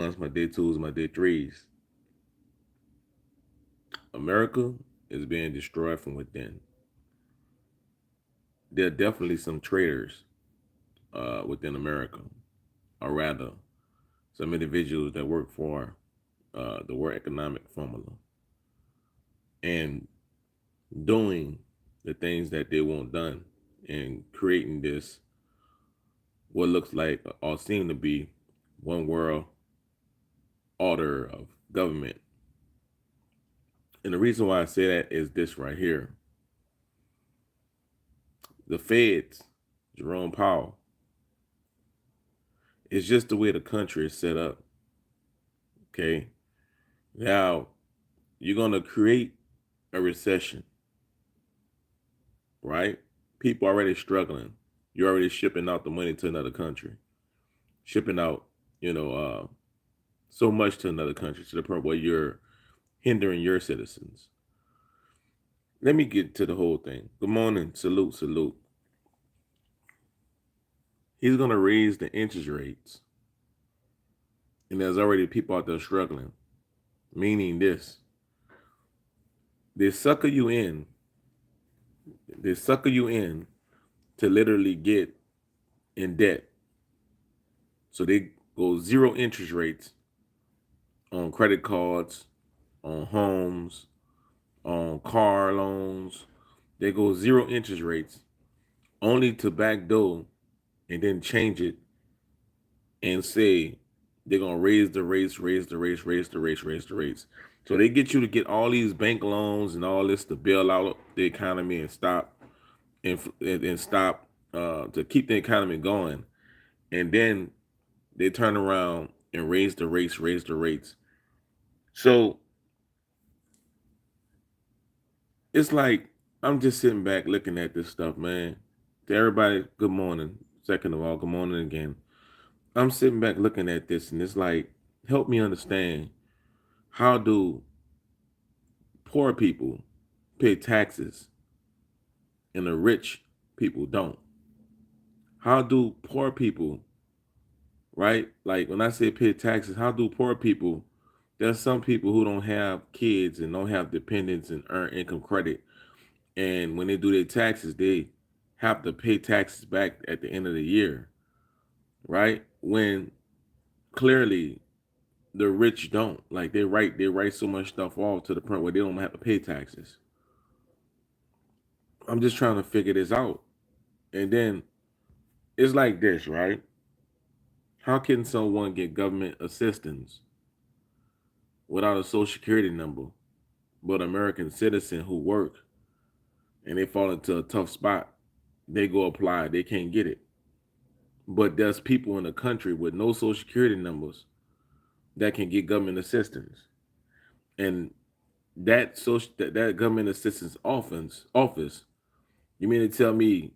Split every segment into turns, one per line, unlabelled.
my day twos, my day threes. America is being destroyed from within. There are definitely some traitors within America, or rather, some individuals that work for the World Economic Formula and doing the things that they want done and creating this what looks like or seem to be one world order of government. And the reason why I say that is this right here. The feds, Jerome Powell, it's just the way the country is set up. Okay. Now, you're going to create a recession, right? People already struggling. You're already shipping out the money to another country, shipping out, you know, so much to another country to the point where you're hindering your citizens. Let me get to the whole thing. Good morning. Salute, salute. He's going to raise the interest rates. And there's already people out there struggling. Meaning this. They sucker you in. They sucker you in to literally get in debt. So they go zero interest rates on credit cards, on homes, on car loans. They go zero interest rates only to backdoor and then change it and say they're gonna raise the rates, raise the rates, raise the rates, raise the rates. So they get you to get all these bank loans and all this to bail out the economy and stop and stop to keep the economy going, and then they turn around and raise the rates, raise the rates. So it's like I'm just sitting back looking at this stuff, man. To everybody, good morning. Second of all, good morning again. I'm sitting back looking at this, and it's like, help me understand, how do poor people pay taxes and the rich people don't? How do poor people, right? Like when I say pay taxes, how do poor people, there's some people who don't have kids and don't have dependents and earn income credit. And when they do their taxes, they have to pay taxes back at the end of the year, right? When clearly the rich don't. Like they write so much stuff off to the point where they don't have to pay taxes. I'm just trying to figure this out. And then it's like this, right? How can someone get government assistance without a social security number, but American citizen who work and they fall into a tough spot, they go apply, they can't get it. But there's people in the country with no social security numbers that can get government assistance. And that government assistance office, you mean to tell me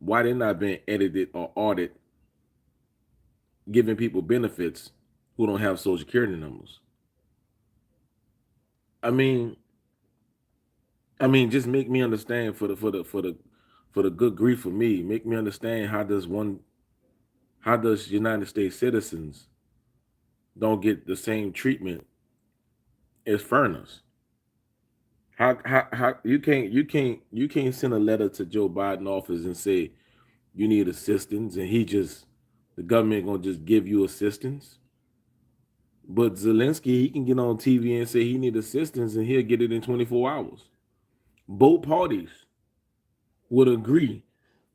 why they're not being edited or audited, giving people benefits who don't have social security numbers? I mean, just make me understand for the good grief of me. Make me understand how does United States citizens don't get the same treatment as foreigners? How you can't send a letter to Joe Biden office and say you need assistance and the government gonna just give you assistance. But Zelensky, he can get on TV and say he need assistance and he'll get it in 24 hours. Both parties would agree.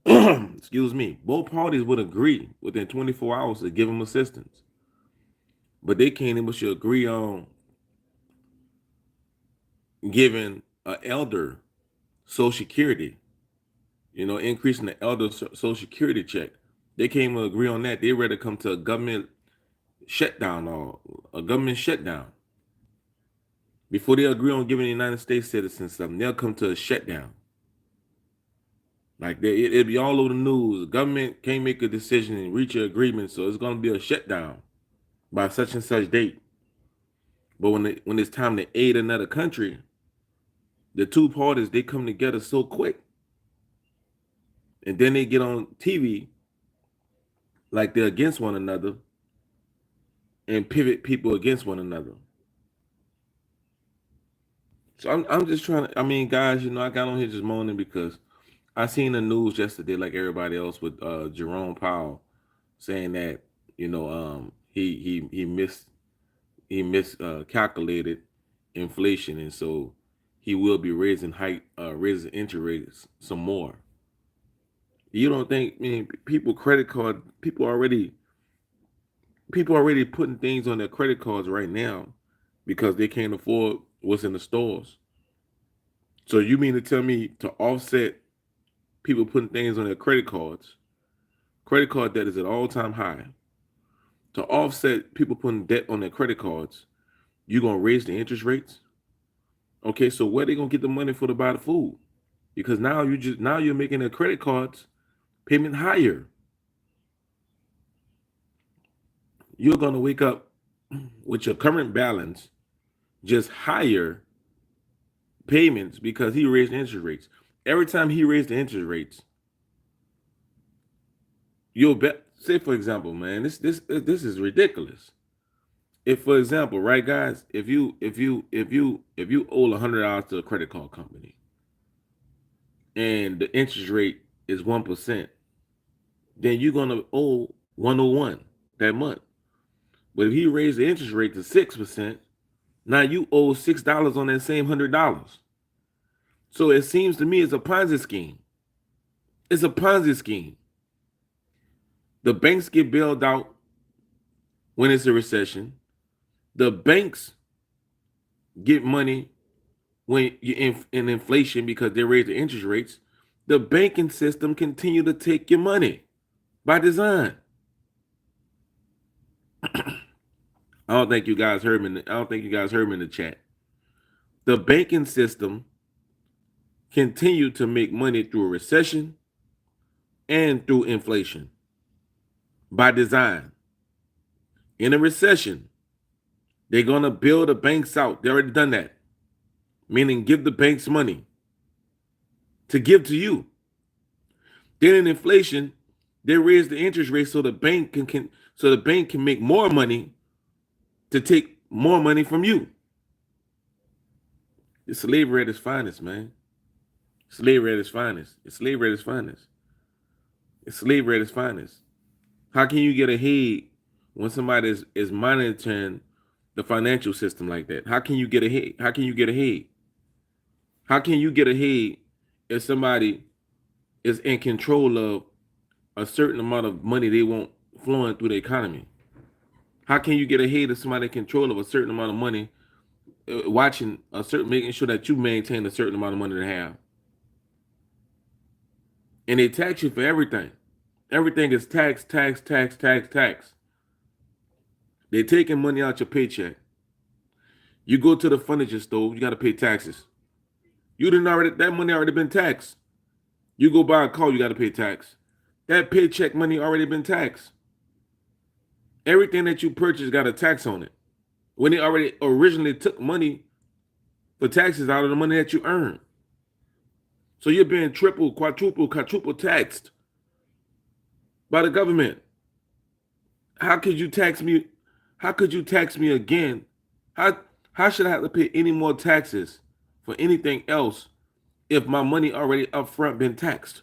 Excuse me. Both parties would agree within 24 hours to give him assistance. But they can't even should agree on giving an elder Social Security, increasing the elder Social Security check. They can't even agree on that. They ready to come to a government shutdown or a government shutdown. Before they agree on giving the United States citizens something, they'll come to a shutdown. Like it'll be all over the news. The government can't make a decision and reach an agreement, so it's going to be a shutdown by such and such date. But when it's time to aid another country, the two parties they come together so quick, and then they get on TV like they're against one another, and pivot people against one another. So I'm just trying to. I mean, guys, I got on here just moaning because I seen the news yesterday, like everybody else, with Jerome Powell saying that he miscalculated inflation, and so he will be raising interest rates some more. You don't think? I mean, people already putting things on their credit cards right now because they can't afford what's in the stores. So you mean to tell me to offset people putting things on their credit card debt is at all time high. To offset people putting debt on their credit cards, you gonna raise the interest rates? Okay, so where they gonna get the money for to buy the food? Because now you're making their credit cards payment higher. You're gonna wake up with your current balance just higher payments because he raised the interest rates. Every time he raised the interest rates, you'll bet. Say for example, man, this is ridiculous. If for example, right, guys, if you owe $100 to a credit card company and the interest rate is 1%, then you're gonna owe 101 that month. But if he raised the interest rate to 6%, now you owe $6 on that same $100. So it seems to me it's a Ponzi scheme. It's a Ponzi scheme. The banks get bailed out when it's a recession. The banks get money when you're in inflation because they raise the interest rates. The banking system continue to take your money by design. I don't think you guys heard me. I don't think you guys heard me in the chat. The banking system continue to make money through a recession and through inflation by design. In a recession, they're gonna bail the banks out. They already done that, meaning give the banks money to give to you. Then in inflation, they raise the interest rate so the bank can make more money to take more money from you. It's slavery at its finest, man. Slavery at its finest. It's slavery at its finest. It's slavery at its finest. How can you get ahead when somebody is monitoring the financial system like that? How can you get ahead? How can you get ahead? How can you get ahead if somebody is in control of a certain amount of money they want flowing through the economy? How can you get ahead if somebody in control of a certain amount of money, making sure that you maintain a certain amount of money to have? And they tax you for everything. Everything is tax, tax, tax, tax, tax. They're taking money out your paycheck. You go to the furniture store, you got to pay taxes. That money already been taxed. You go buy a car, you got to pay tax. That paycheck money already been taxed. Everything that you purchase got a tax on it. When they already originally took money for taxes out of the money that you earn. So you're being triple, quadruple taxed by the government. How could you tax me? How could you tax me again? How should I have to pay any more taxes for anything else if my money already up front been taxed?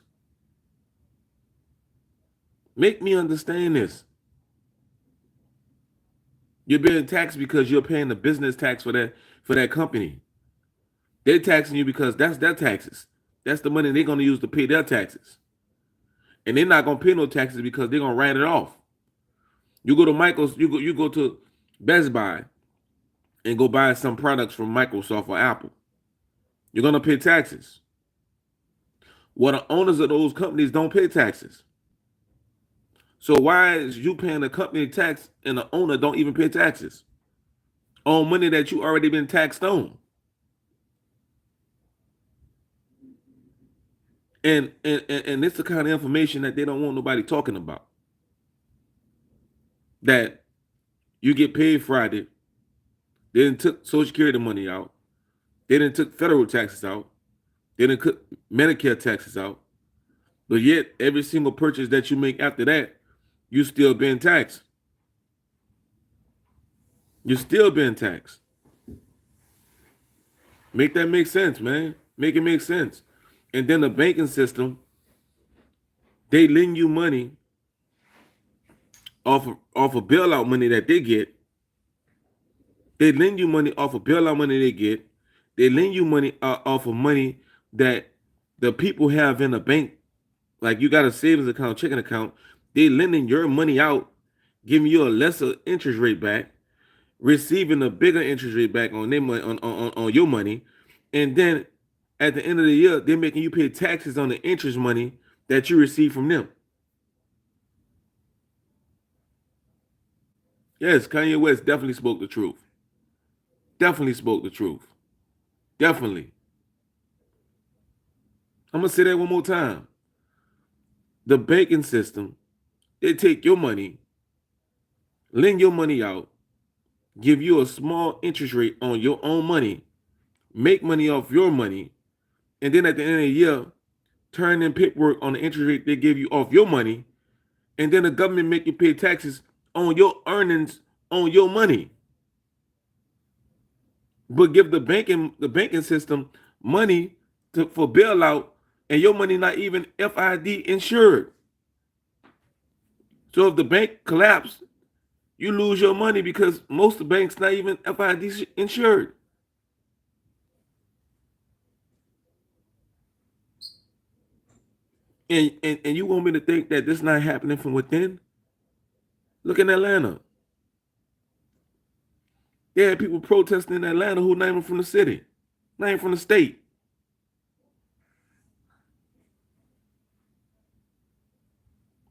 Make me understand this. You're being taxed because you're paying the business tax for that company. They're taxing you because that's their taxes. That's the money they're going to use to pay their taxes. And they're not going to pay no taxes because they're going to write it off. You go to Michael's, you go to Best Buy and go buy some products from Microsoft or Apple. You're going to pay taxes. Well, the owners of those companies don't pay taxes. So why is you paying a company tax and the owner don't even pay taxes on money that you already been taxed on? And it's the kind of information that they don't want nobody talking about. That you get paid Friday, they didn't took Social Security money out, they didn't took federal taxes out, they didn't took Medicare taxes out, but yet every single purchase that you make after that, you still being taxed. You're still being taxed. Make that make sense, man. Make it make sense. And then the banking system, they lend you money off of bailout money that they get. They lend you money off of bailout money they get. They lend you money off of money that the people have in a bank. Like you got a savings account, checking account. They lending your money out, giving you a lesser interest rate back, receiving a bigger interest rate back on their money, on your money, and then at the end of the year, they're making you pay taxes on the interest money that you receive from them. Yes, Kanye West definitely spoke the truth. Definitely spoke the truth. Definitely. I'm gonna say that one more time. The banking system, they take your money, lend your money out, give you a small interest rate on your own money, make money off your money, and then at the end of the year, turn in paperwork on the interest rate they give you off your money, and then the government make you pay taxes on your earnings on your money. But give the banking system money for bailout, and your money not even FID insured. So if the bank collapse, you lose your money because most of the banks not even FID insured. And you want me to think that this not happening from within? Look in Atlanta. They had people protesting in Atlanta who not even from the city, not even from the state,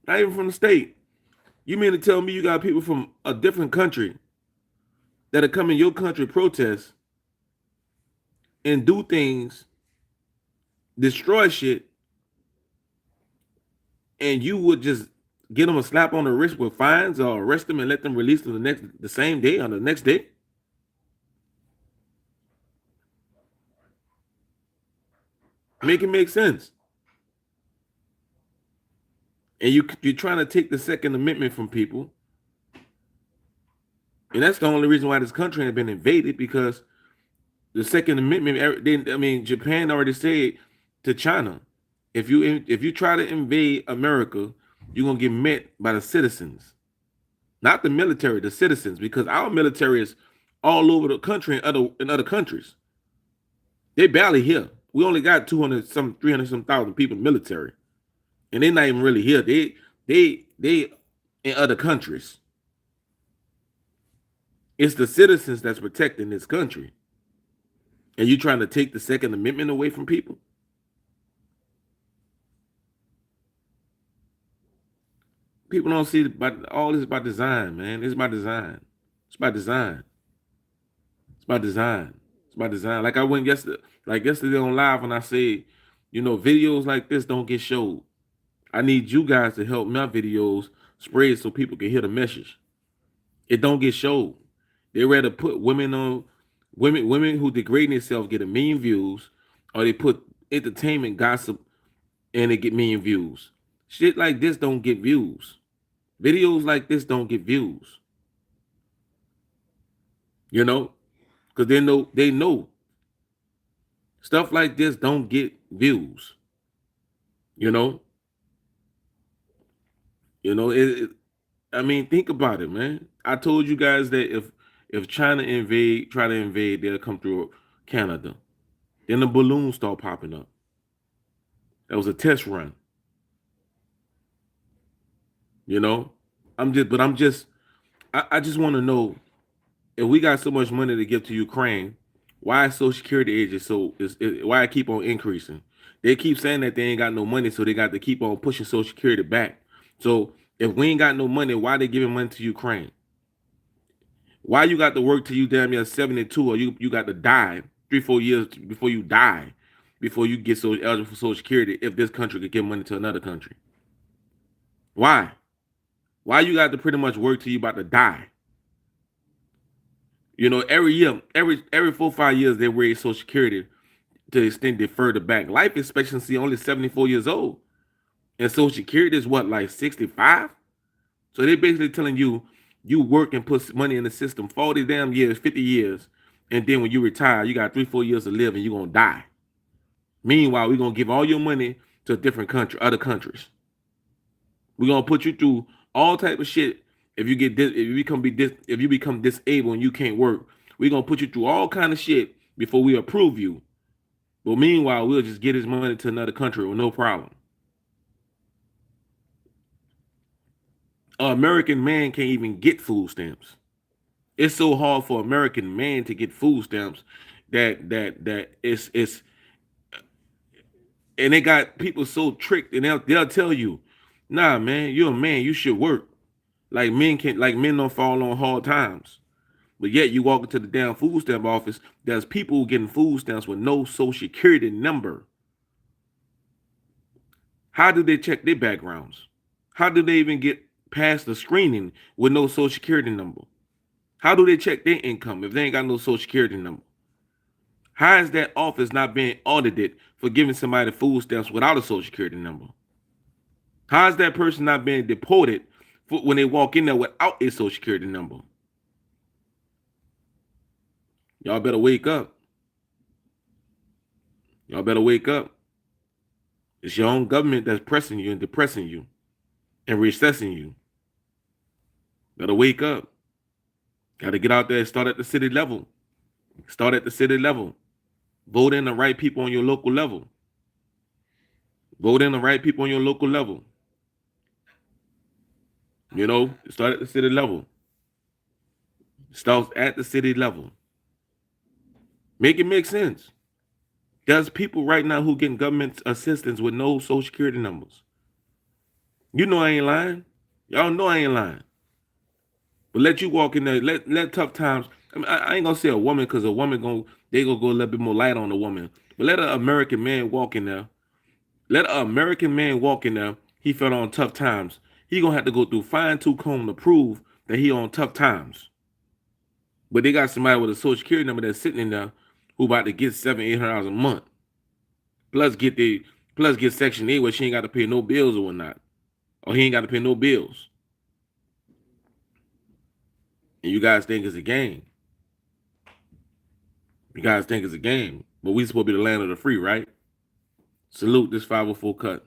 not even from the state. You mean to tell me you got people from a different country that are coming your country protest and do things, destroy shit, and you would just get them a slap on the wrist with fines or arrest them and let them release them the same day or the next day? Make it make sense. And you're trying to take the Second Amendment from people, and that's the only reason why this country has been invaded, because the Second Amendment. I mean, Japan already said to China, if you try to invade America, you're gonna get met by the citizens, not the military, the citizens, because our military is all over the country and other countries. They barely here. We only got 300 some thousand people in the military, and they're not even really here. They in other countries. It's the citizens that's protecting this country, and you trying to take the Second Amendment away from people. People don't see but all this by design, man. It's by design. It's by design. It's by design. It's by design. Like I went yesterday on live, and I said, videos like this don't get showed. I need you guys to help my videos spread so people can hear the message. It don't get showed. They rather put women who degrade themselves get a million views, or they put entertainment gossip and they get million views. Shit like this don't get views. Videos like this don't get views. Because they know stuff like this don't get views. You know, I mean, think about it, man. I told you guys that if China try to invade, they'll come through Canada. Then the balloons start popping up. That was a test run. You know, I just want to know, if we got so much money to give to Ukraine, why is Social Security age why it keep on increasing? They keep saying that they ain't got no money, so they got to keep on pushing Social Security back. So if we ain't got no money, why they giving money to Ukraine? Why you got to work till you damn near 72, or you got to die 3-4 years before you die, before you get so eligible for Social Security, if this country could give money to another country? Why? Why you got to pretty much work till you about to die? Every year, every 4-5 years, they raise Social Security to extend they further back. Life expectancy only 74 years old, and Social Security is what, like 65? So they basically telling you You work and put money in the system 40 damn years, 50 years, and then when you retire, you got 3-4 years to live and you're gonna die. Meanwhile, we're gonna give all your money to a different country, other countries. We're gonna put you through all type of shit. If you get if you become disabled and you can't work, we're gonna put you through all kind of shit before we approve you. But meanwhile, we'll just get his money to another country with no problem. An American man can't even get food stamps. It's so hard for American man to get food stamps that it's and they got people so tricked, and they'll tell you, nah, man, you're a man, you should work. Men don't fall on hard times. But yet you walk into the damn food stamp office, there's people getting food stamps with no social security number. How do they check their backgrounds? How do they even get past the screening with no social security number? How do they check their income if they ain't got no social security number? How is that office not being audited for giving somebody food stamps without a social security number? How is that person not being deported when they walk in there without a social security number? Y'all better wake up. Y'all better wake up. It's your own government that's pressing you and depressing you and recessing you. Better wake up. Got to get out there and start at the city level. Start at the city level. Vote in the right people on your local level. Vote in the right people on your local level. You know, start at the city level. Start at the city level. Make it make sense. There's people right now who getting government assistance with no social security numbers. You know I ain't lying. Y'all know I ain't lying. But let you walk in there, let tough times. I mean, I ain't gonna say a woman because a woman they gonna go a little bit more light on the woman. But let an American man walk in there. Let an American man walk in there. He felt on tough times. He gonna have to go through fine-tooth comb to prove that he on tough times. But they got somebody with a social security number that's sitting in there who about to get $700-800 a month. Plus get Section 8 where she ain't got to pay no bills or whatnot. Or he ain't got to pay no bills. And you guys think it's a game. You guys think it's a game. But we supposed to be the land of the free, right? Salute this 504 cut.